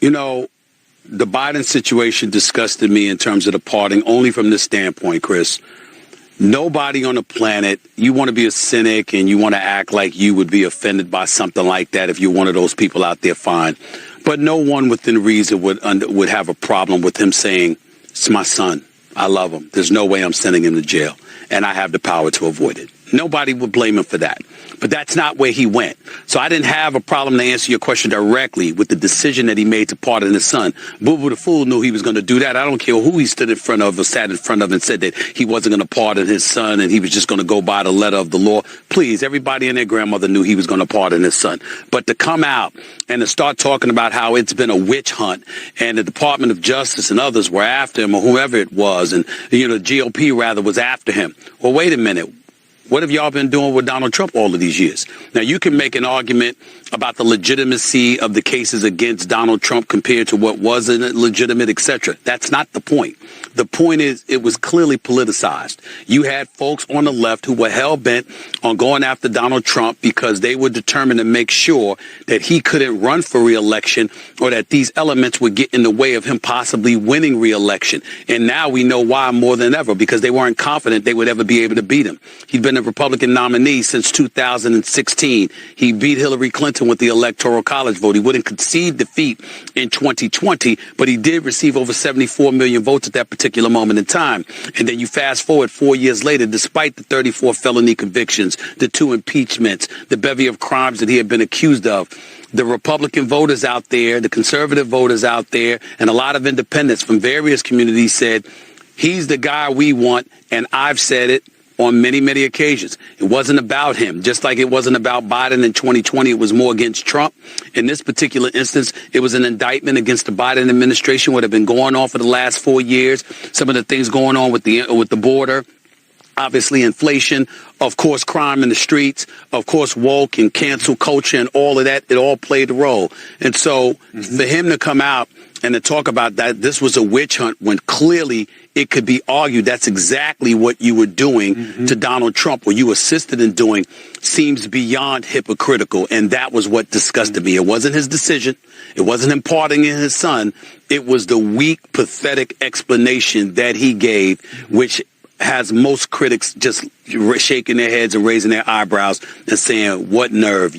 You know, the Biden situation disgusted me in terms of the parting only from this standpoint, Chris. Nobody on the planet, you want to be a cynic and you want to act like you would be offended by something like that if you're one of those people out there, fine. But no one within reason would have a problem with him saying, it's my son. I love him. There's no way I'm sending him to jail. And I have the power to avoid it. Nobody would blame him for that. But that's not where he went. So I didn't have a problem to answer your question directly with the decision that he made to pardon his son. Boo Boo the Fool knew he was going to do that. I don't care who he stood in front of or sat in front of and said that he wasn't going to pardon his son and he was just going to go by the letter of the law. Please, everybody and their grandmother knew he was going to pardon his son. But to come out and to start talking about how it's been a witch hunt and the Department of Justice and others were after him or whoever it was and, the GOP rather was after him. Well, wait a minute. What have y'all been doing with Donald Trump all of these years? Now, you can make an argument about the legitimacy of the cases against Donald Trump compared to what wasn't legitimate, etc. That's not the point. The point is it was clearly politicized. You had folks on the left who were hell-bent on going after Donald Trump because they were determined to make sure that he couldn't run for re-election or that these elements would get in the way of him possibly winning re-election. And now we know why more than ever, because they weren't confident they would ever be able to beat him. He'd been a Republican nominee since 2016. He beat Hillary Clinton with the Electoral College vote. He wouldn't concede defeat in 2020, but he did receive over 74 million votes at that particular moment in time. And then you fast forward 4 years later, despite the 34 felony convictions, the 2 impeachments, the bevy of crimes that he had been accused of, the Republican voters out there, the conservative voters out there, and a lot of independents from various communities said, he's the guy we want, and I've said it on many, many occasions. It wasn't about him. Just like it wasn't about Biden in 2020, it was more against Trump. In this particular instance, it was an indictment against the Biden administration, what had been going on for the last 4 years. Some of the things going on with the border. Obviously, inflation, of course, crime in the streets, of course, woke and cancel culture and all of that, it all played a role. And so for him to come out and to talk about that, this was a witch hunt when clearly it could be argued that's exactly what you were doing to Donald Trump, or you assisted in doing, seems beyond hypocritical. And that was what disgusted me. It wasn't his decision. It wasn't him pardoning his son. It was the weak, pathetic explanation that he gave, which has most critics just shaking their heads and raising their eyebrows and saying, what nerve.